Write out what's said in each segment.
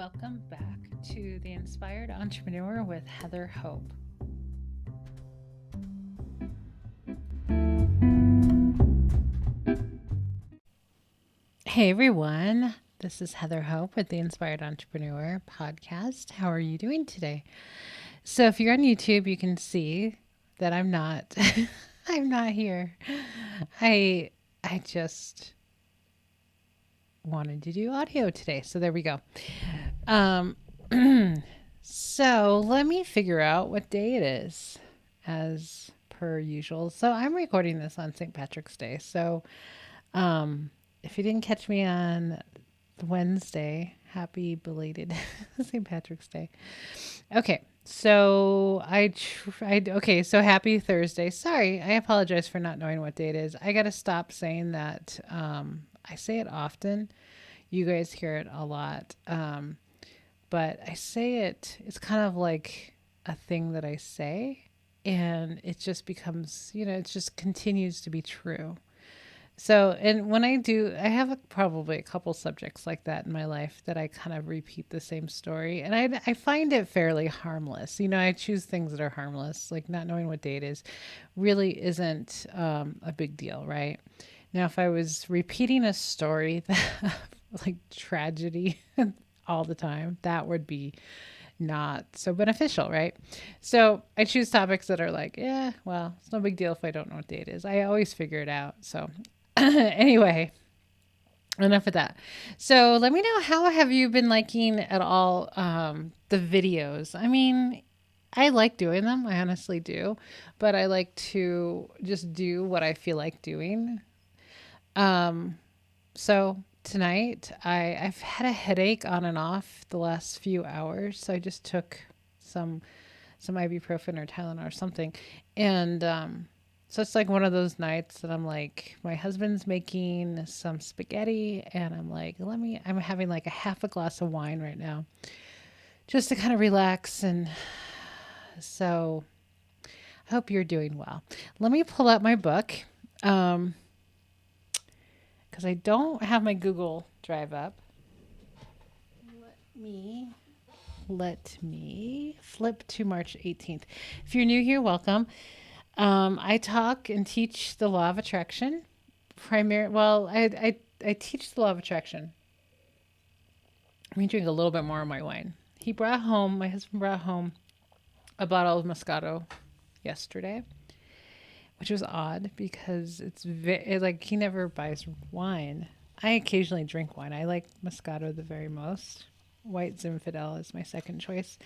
Welcome back to The Inspired Entrepreneur with Heather Hope. Hey everyone, this is Heather Hope with The Inspired Entrepreneur podcast. How are you doing today? So if you're on YouTube, you can see that I'm not I'm not here. I just wanted to do audio today. So there we go. So let me figure out what day it is as per usual. So I'm recording this on St. Patrick's Day. So if you didn't catch me on Wednesday, happy belated St. Patrick's Day. Okay. So so happy Thursday. Sorry, I apologize for not knowing what day it is. I got to stop saying that. I say it often. You guys hear it a lot. But I say it's kind of like a thing that I say, and it just becomes, it just continues to be true. So, and when I have probably a couple subjects like that in my life that I kind of repeat the same story, and I find it fairly harmless. I choose things that are harmless, like not knowing what day it is really isn't a big deal, right? Now, if I was repeating a story that like tragedy all the time, that would be not so beneficial, right? So I choose topics that are like, yeah, well, it's no big deal if I don't know what day it is. I always figure it out. So anyway, enough of that. So let me know, how have you been liking at all the videos? I mean, I like doing them. I honestly do. But I like to just do what I feel like doing. So tonight I've had a headache on and off the last few hours. So I just took some ibuprofen or Tylenol or something. And so it's like one of those nights that I'm like, my husband's making some spaghetti and I'm like, I'm having like a half a glass of wine right now just to kind of relax. And so I hope you're doing well. Let me pull out my book. Because I don't have my Google Drive up. Let me flip to March 18th. If you're new here, welcome. I talk and teach the law of attraction. I teach the law of attraction. Let me drink a little bit more of my wine. My husband brought home a bottle of Moscato yesterday, which was odd because like he never buys wine. I occasionally drink wine. I like Moscato the very most. White Zinfandel is my second choice.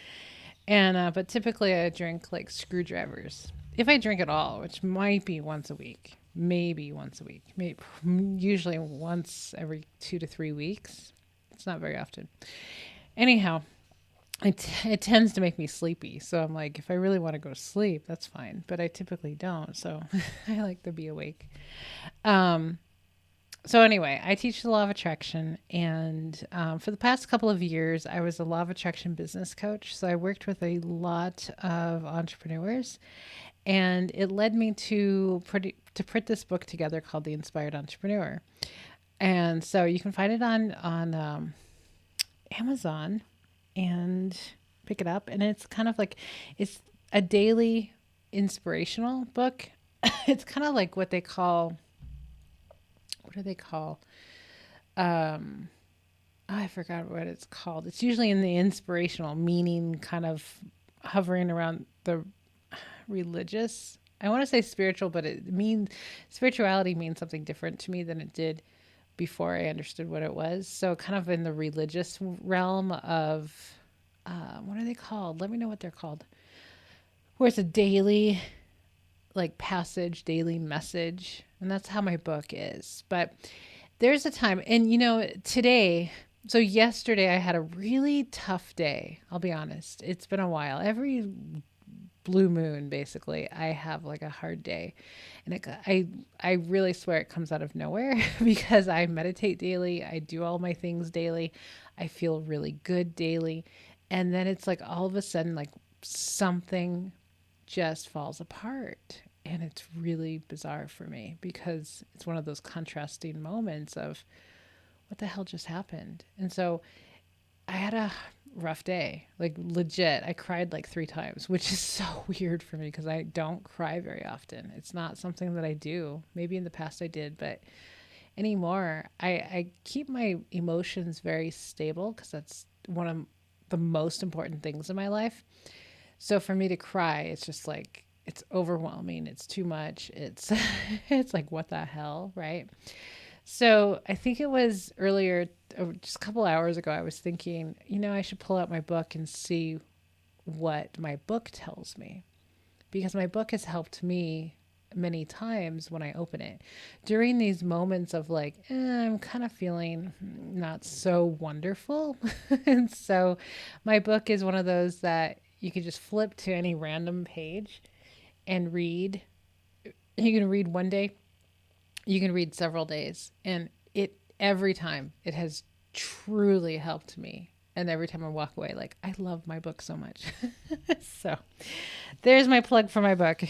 And but typically I drink like screwdrivers. If I drink at all, which might be once a week, maybe once a week, usually once every 2 to 3 weeks. It's not very often. Anyhow, it tends to make me sleepy. So I'm like, if I really want to go to sleep, that's fine. But I typically don't. So I like to be awake. So anyway, I teach the law of attraction. And for the past couple of years, I was a law of attraction business coach. So I worked with a lot of entrepreneurs. And it led me to put this book together called The Inspired Entrepreneur. And so you can find it on Amazon and pick it up. And it's kind of like, it's a daily inspirational book. It's kind of like what do they call? I forgot what it's called. It's usually in the inspirational, meaning kind of hovering around the religious. I want to say spiritual, but spirituality means something different to me than it did before I understood what it was. So kind of in the religious realm of, what are they called? Let me know what they're called. Where it's a daily daily message. And that's how my book is. But there's a time, and yesterday I had a really tough day. I'll be honest. It's been a while. Every blue moon, basically, I have like a hard day. And I really swear it comes out of nowhere because I meditate daily. I do all my things daily. I feel really good daily. And then it's like all of a sudden, like something just falls apart. And it's really bizarre for me because it's one of those contrasting moments of what the hell just happened. And so I had a rough day, like legit. I cried like 3 times, which is so weird for me because I don't cry very often. It's not something that I do. Maybe in the past I did, but anymore, I keep my emotions very stable because that's one of the most important things in my life. So for me to cry, it's just like it's overwhelming. It's too much. It's it's like what the hell, right? So I think it was earlier, just a couple hours ago, I was thinking, I should pull out my book and see what my book tells me because my book has helped me many times when I open it during these moments of like, I'm kind of feeling not so wonderful. And so my book is one of those that you could just flip to any random page and read. You can read one day, you can read several days, and it every time it has truly helped me. And every time I walk away, like, I love my book so much. So there's my plug for my book.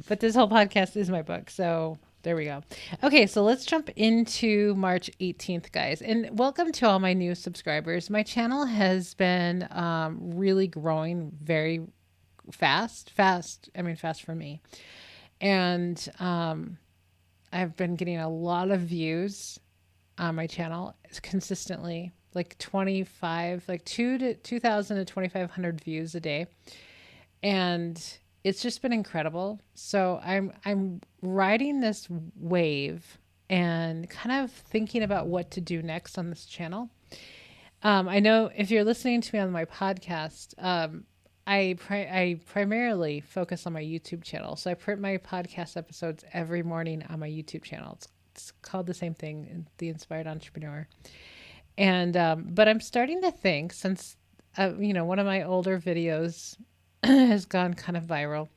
But this whole podcast is my book. So there we go. Okay, so let's jump into March 18th, guys. And welcome to all my new subscribers. My channel has been really growing very fast. I mean, fast for me. And I've been getting a lot of views on my channel consistently, like 25, like 2,000 to 2,500 views a day. And it's just been incredible. So I'm riding this wave and kind of thinking about what to do next on this channel. I know if you're listening to me on my podcast, I primarily focus on my YouTube channel. So I print my podcast episodes every morning on my YouTube channel. It's called the same thing, The Inspired Entrepreneur. And but I'm starting to think, since one of my older videos has gone kind of viral,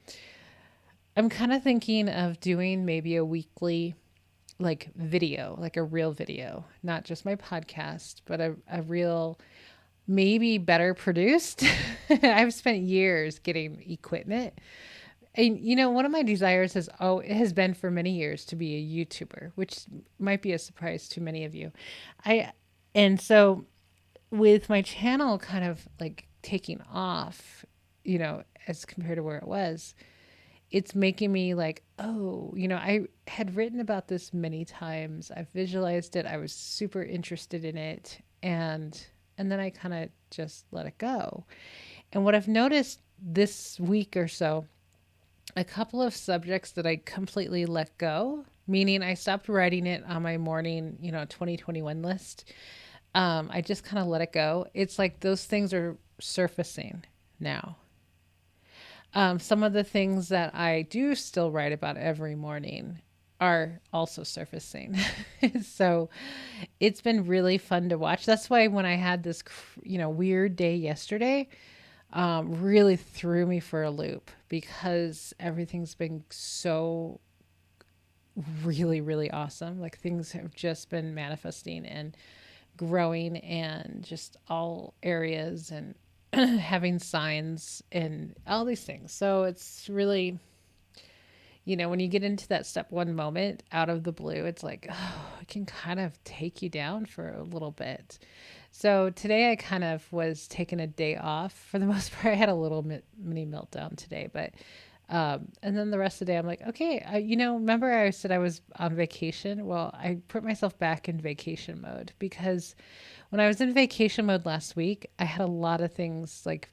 I'm kind of thinking of doing maybe a weekly like video, like a real video, not just my podcast, but a real, maybe better produced. I've spent years getting equipment. And one of my desires has been for many years to be a YouTuber, which might be a surprise to many of you. And so with my channel kind of like taking off, as compared to where it was, it's making me like, oh, I had written about this many times. I've visualized it. I was super interested in it. And then I kind of just let it go. And what I've noticed this week or so, a couple of subjects that I completely let go, meaning I stopped writing it on my morning, 2021 list. I just kind of let it go. It's like those things are surfacing now. Some of the things that I do still write about every morning are also surfacing. So it's been really fun to watch. That's why when I had this, weird day yesterday, really threw me for a loop because everything's been so really, really awesome. Like things have just been manifesting and growing and just all areas and having signs and all these things. So it's really, when you get into that step one moment out of the blue, it's like, oh, it can kind of take you down for a little bit. So today I kind of was taking a day off for the most part. I had a little mini meltdown today, but and then the rest of the day I'm like, okay, remember I said I was on vacation? Well, I put myself back in vacation mode because when I was in vacation mode last week, I had a lot of things like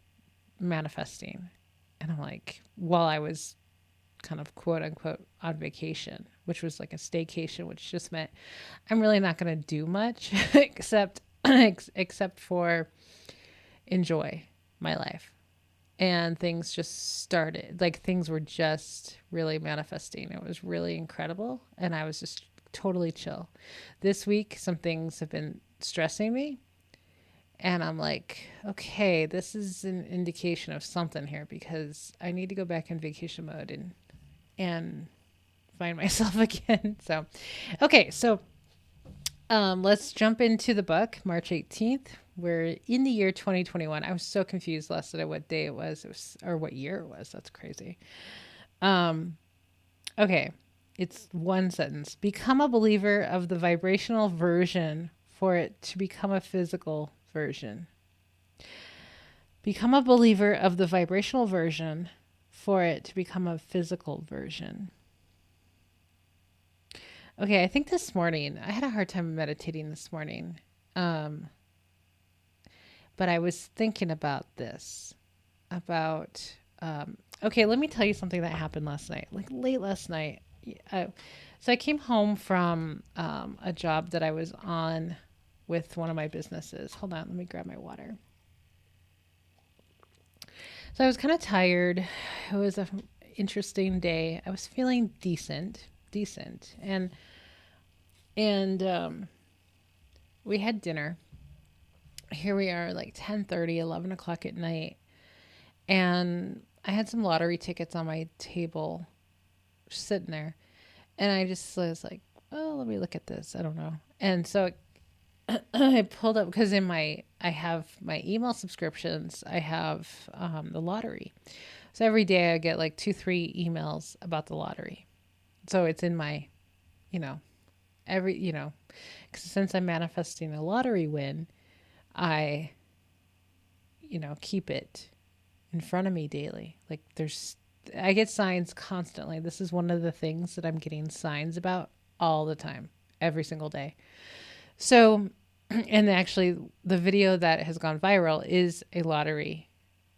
manifesting. And I'm like, while I was kind of quote unquote on vacation, which was like a staycation, which just meant I'm really not going to do much except for enjoy my life. And things just started, like things were just really manifesting. It was really incredible. And I was just totally chill. This week, some things have been stressing me. And I'm like, okay, this is an indication of something here because I need to go back in vacation mode and find myself again. So, okay. So, let's jump into the book, March 18th. We're in the year 2021. I was so confused last night what day it was or what year it was. That's crazy. Okay. It's one sentence. Become a believer of the vibrational version for it to become a physical version. Become a believer of the vibrational version for it to become a physical version. Okay, I think this morning, I had a hard time meditating this morning. Um, but I was thinking about this. About, okay, let me tell you something that happened last night, like late last night. So I came home from a job that I was on with one of my businesses. Hold on, let me grab my water. So I was kind of tired. It was an interesting day. I was feeling decent, and we had dinner. Here we are, like 10:30, 11 o'clock at night, and I had some lottery tickets on my table, sitting there, and I just was like, "Oh, let me look at this." I don't know, and so I pulled up because I have my email subscriptions. I have the lottery. So every day I get like 2-3 emails about the lottery. So it's in my, you know, every, cause since I'm manifesting a lottery win, I, keep it in front of me daily. Like I get signs constantly. This is one of the things that I'm getting signs about all the time, every single day. So, and actually the video that has gone viral is a lottery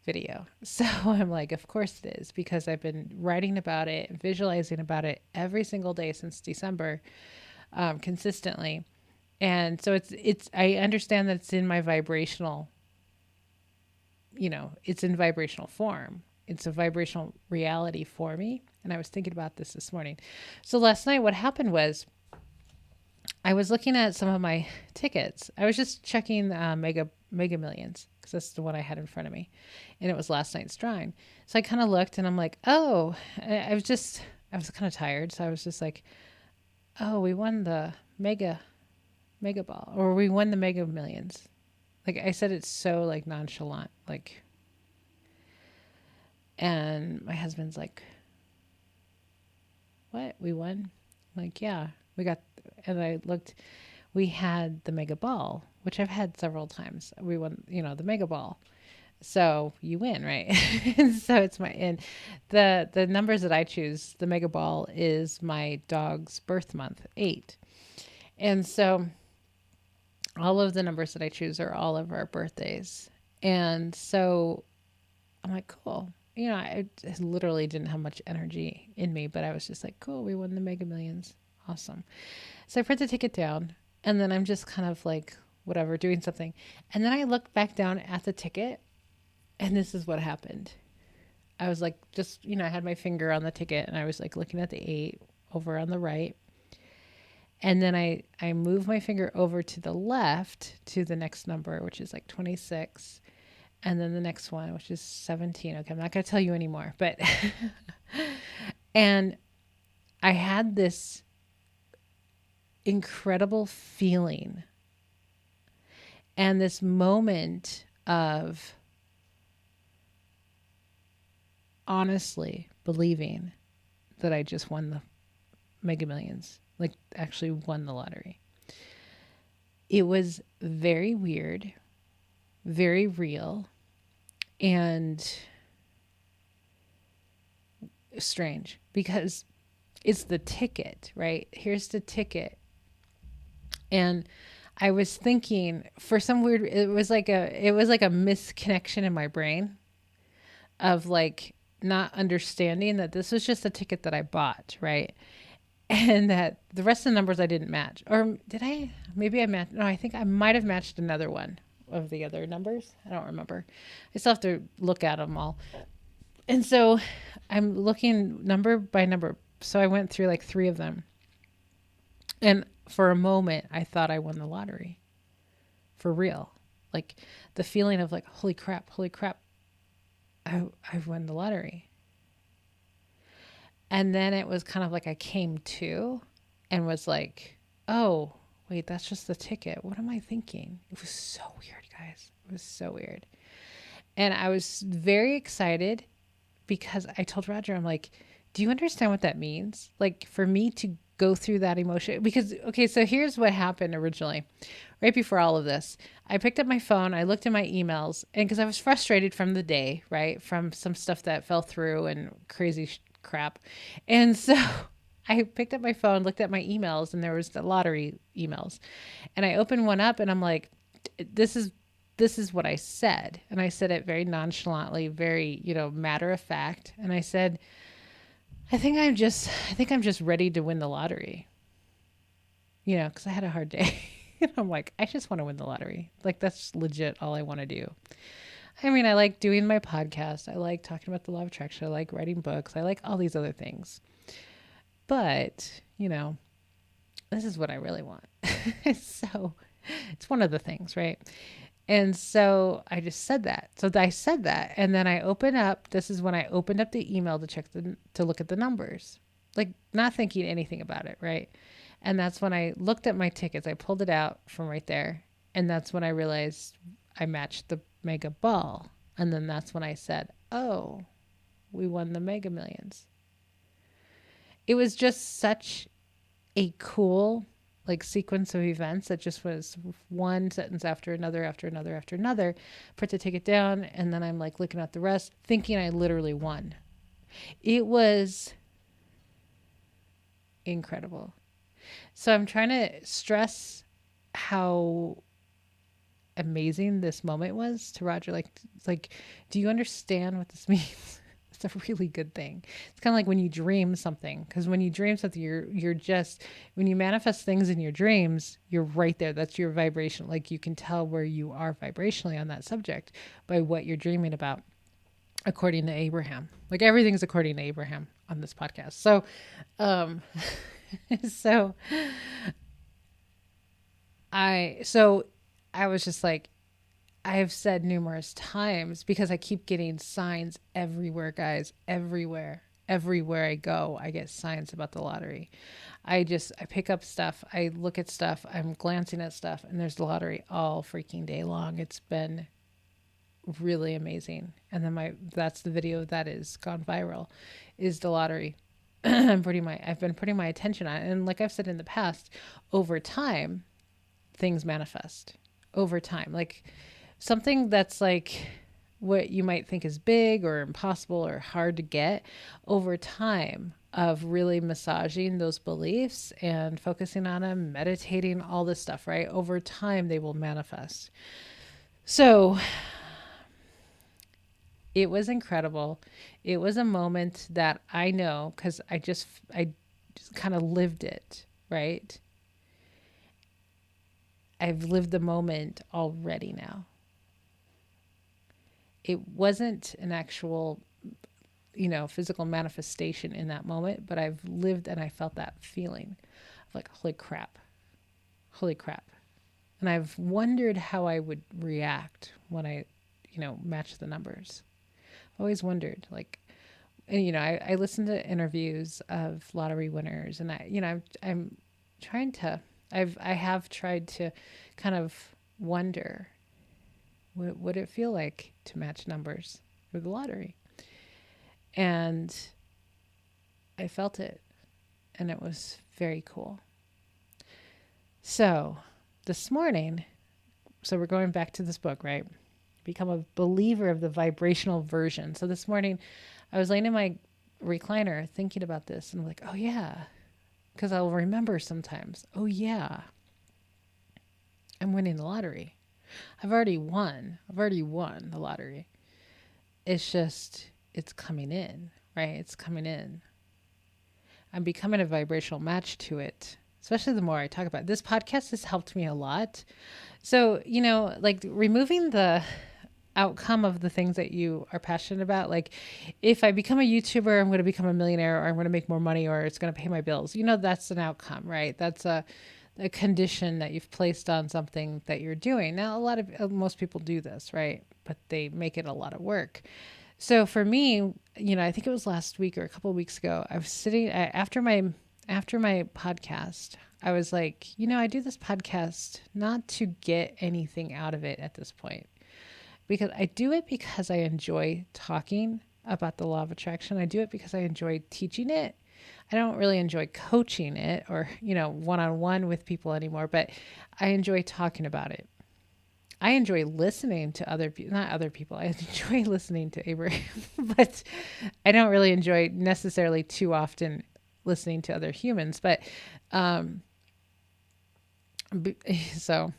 video. So I'm like, of course it is, because I've been writing about it and visualizing about it every single day since December, consistently. And so I understand that it's in my vibrational, it's in vibrational form. It's a vibrational reality for me. And I was thinking about this morning. So last night, what happened was I was looking at some of my tickets. I was just checking Mega Millions, because that's the one I had in front of me, and it was last night's drawing. So I kind of looked, and I'm like, oh, I was kind of tired, so I was just like, oh, we won the Mega Ball, or we won the Mega Millions. Like I said, it's so like nonchalant, like. And my husband's like, what? We won? I'm like, yeah, we got. And I looked, we had the Mega Ball, which I've had several times. We won, the Mega Ball. So you win, right? And so it's and the numbers that I choose, the Mega Ball is my dog's birth month, 8. And so all of the numbers that I choose are all of our birthdays. And so I'm like, cool. I literally didn't have much energy in me, but I was just like, cool, we won the Mega Millions. Awesome. So I put the ticket down, and then I'm just kind of like, whatever, doing something. And then I looked back down at the ticket, and this is what happened. I was like, just, I had my finger on the ticket, and I was like looking at the 8 over on the right. And then I moved my finger over to the left to the next number, which is like 26. And then the next one, which is 17. Okay, I'm not going to tell you anymore, but, and I had this incredible feeling and this moment of honestly believing that I just won the Mega Millions, like actually won the lottery. It was very weird, very real, and strange, because it's the ticket, right? Here's the ticket. And I was thinking, for some weird, it was like a misconnection in my brain of like not understanding that this was just a ticket that I bought, right? And that the rest of the numbers I didn't match. Or did I? Maybe I matched. No, I think I might have matched another one of the other numbers. I don't remember. I still have to look at them all. And so I'm looking number by number. So I went through like 3 of them. And for a moment, I thought I won the lottery. For real. Like the feeling of like, holy crap, I've won the lottery. And then it was kind of like I came to and was like, oh, wait, that's just the ticket. What am I thinking? It was so weird, guys. It was so weird. And I was very excited because I told Roger, I'm like, do you understand what that means? Like for me to go through that emotion. Because, okay, so here's what happened originally. Right before all of this, I picked up my phone, I looked at my emails, and because I was frustrated from the day, right? From some stuff that fell through and crazy crap. And so I picked up my phone, looked at my emails, and there was the lottery emails. And I opened one up and I'm like, this is what I said. And I said it very nonchalantly, very, matter of fact. And I said, I think I'm just ready to win the lottery. Because I had a hard day. And I'm like, I just want to win the lottery. Like, that's legit all I want to do. I mean, I like doing my podcast. I like talking about the law of attraction. I like writing books. I like all these other things. But, this is what I really want. So it's one of the things, right? And so I just said that. So I said that. And then this is when I opened up the email to look at the numbers, like not thinking anything about it. Right. And that's when I looked at my tickets. I pulled it out from right there. And that's when I realized I matched the mega ball. And then that's when I said, oh, we won the Mega Millions. It was just such a cool sequence of events that just was one sentence after another, after another, after another. Put the ticket down, and then I'm looking at the rest, thinking I literally won. It was incredible. So I'm trying to stress how amazing this moment was to Roger. Do you understand what this means? It's a really good thing. It's kind of like when you dream something, because when you dream something, you're just, when you manifest things in your dreams, you're right there. That's your vibration. You can tell where you are vibrationally on that subject by what you're dreaming about, according to Abraham. Everything's according to Abraham on this podcast. So, so I was just like, I have said numerous times, because I keep getting signs everywhere, guys, everywhere I go, I get signs about the lottery. I pick up stuff, I look at stuff, I'm glancing at stuff, and there's the lottery all freaking day long. It's been really amazing. And then that's the video that is gone viral, is the lottery. I've been putting my attention on it. And like I've said in the past, over time, things manifest over time. Something that's what you might think is big or impossible or hard to get, over time of really massaging those beliefs and focusing on them, meditating, all this stuff, right? Over time, they will manifest. So it was incredible. It was a moment that I know, because I just kind of lived it, right? I've lived the moment already now. It wasn't an actual, physical manifestation in that moment, but I've lived and I felt that feeling of holy crap. And I've wondered how I would react when I, match the numbers. I've always wondered, and, I listen to interviews of lottery winners, and I'm trying to, I have tried to kind of wonder, what would it feel like to match numbers for the lottery? And I felt it, and it was very cool. So this morning, we're going back to this book, right? Become a believer of the vibrational version. So this morning, I was laying in my recliner thinking about this, and I'm like, oh yeah, because I'll remember sometimes, oh yeah, I'm winning the lottery. I've already won the lottery. It's just, it's coming in, right? It's coming in. I'm becoming a vibrational match to it, especially the more I talk about it. This podcast has helped me a lot. So, removing the outcome of the things that you are passionate about. If I become a YouTuber, I'm going to become a millionaire, or I'm going to make more money, or it's going to pay my bills. That's an outcome, right? That's a condition that you've placed on something that you're doing. Now, most people do this, right? But they make it a lot of work. So for me, I think it was last week or a couple of weeks ago, I was sitting after my podcast, I was like, I do this podcast not to get anything out of it at this point, because I do it because I enjoy talking about the law of attraction. I do it because I enjoy teaching it. I don't really enjoy coaching it or, one-on-one with people anymore, but I enjoy talking about it. I enjoy listening to other people, not other people. I enjoy listening to Abraham, but I don't really enjoy necessarily too often listening to other humans. But so,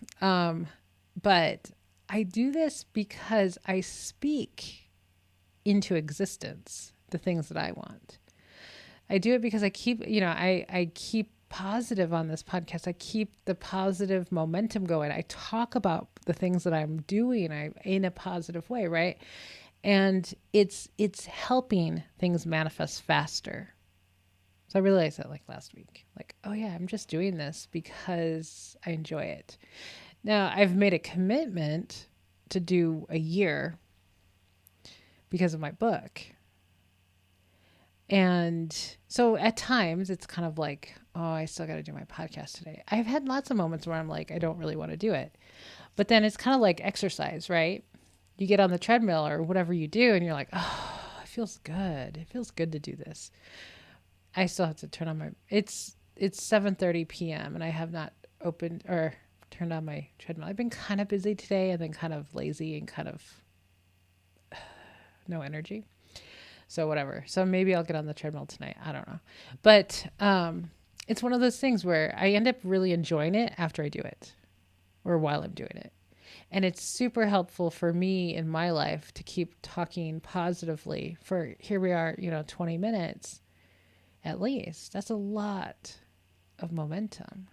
but I do this because I speak into existence the things that I want. I do it because I keep, I keep positive on this podcast. I keep the positive momentum going. I talk about the things that I'm doing in a positive way, right? And it's helping things manifest faster. So I realized that like last week, like, oh yeah, I'm just doing this because I enjoy it. Now I've made a commitment to do a year because of my book. And so at times it's kind of like, oh, I still got to do my podcast today. I've had lots of moments where I'm like, I don't really want to do it. But then it's kind of like exercise, right? You get on the treadmill or whatever you do and you're like, oh, it feels good. It feels good to do this. I still have to turn on it's 7:30 p.m. and I have not opened or turned on my treadmill. I've been kind of busy today and then kind of lazy and kind of no energy. So whatever. So maybe I'll get on the treadmill tonight. I don't know. But it's one of those things where I end up really enjoying it after I do it or while I'm doing it. And it's super helpful for me in my life to keep talking positively for here we are, 20 minutes at least. That's a lot of momentum.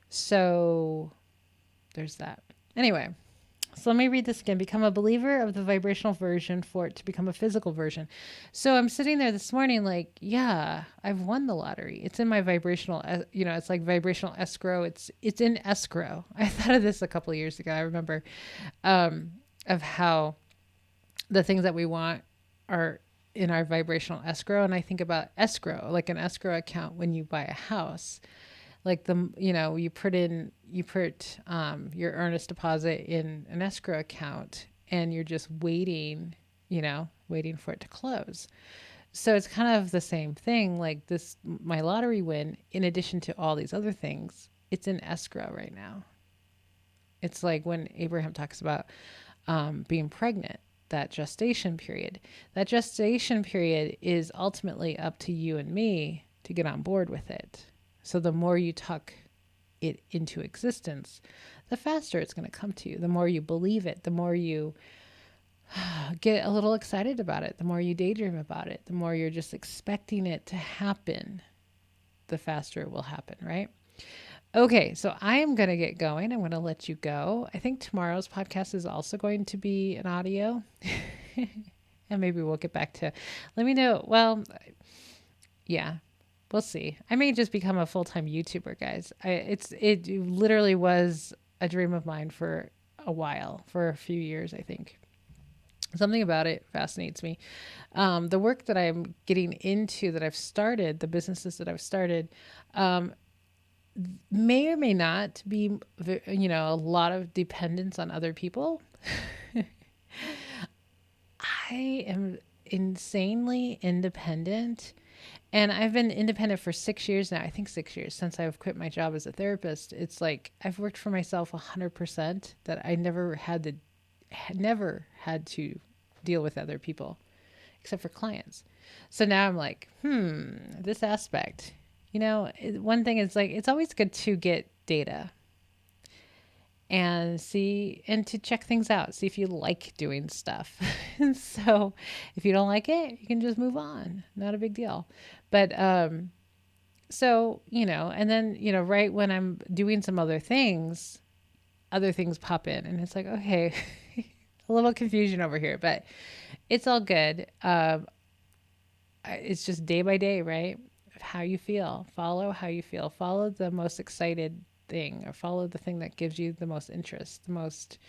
So there's that. Anyway. So let me read this again. Become a believer of the vibrational version for it to become a physical version. So I'm sitting there this morning like, yeah, I've won the lottery. It's in my vibrational, it's like vibrational escrow. It's in escrow. I thought of this a couple of years ago. I remember of how the things that we want are in our vibrational escrow. And I think about escrow, like an escrow account when you buy a house. Like you put your earnest deposit in an escrow account and you're just waiting for it to close. So it's kind of the same thing. Like my lottery win, in addition to all these other things, it's in escrow right now. It's like when Abraham talks about being pregnant, that gestation period. That gestation period is ultimately up to you and me to get on board with it. So the more you talk it into existence, the faster it's going to come to you. The more you believe it, the more you get a little excited about it, the more you daydream about it, the more you're just expecting it to happen, the faster it will happen, right? Okay, so I am going to get going. I'm going to let you go. I think tomorrow's podcast is also going to be an audio. And maybe we'll get back to, let me know. Well, yeah. We'll see. I may just become a full-time YouTuber, guys. It literally was a dream of mine for a while, for a few years, I think. Something about it fascinates me. The work that I'm getting into, that I've started, the businesses that I've started, may or may not be, a lot of dependence on other people. I am insanely independent. And I've been independent for 6 years now. I think 6 years since I've quit my job as a therapist. It's like I've worked for myself 100%, that I never had to deal with other people except for clients. So now I'm like, this aspect, one thing is like, it's always good to get data and see, and to check things out, see if you like doing stuff. And so if you don't like it, you can just move on. Not a big deal. But, so, and then, right when I'm doing some other things pop in and it's like, okay, a little confusion over here, but it's all good. It's just day by day, right? How you feel, follow how you feel, follow the most excited thing, or follow the thing that gives you the most interest, the most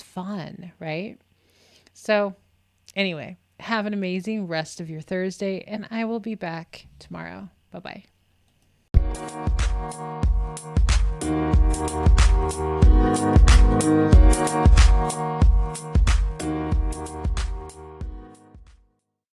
fun, right? So anyway, have an amazing rest of your Thursday, and I will be back tomorrow. Bye-bye.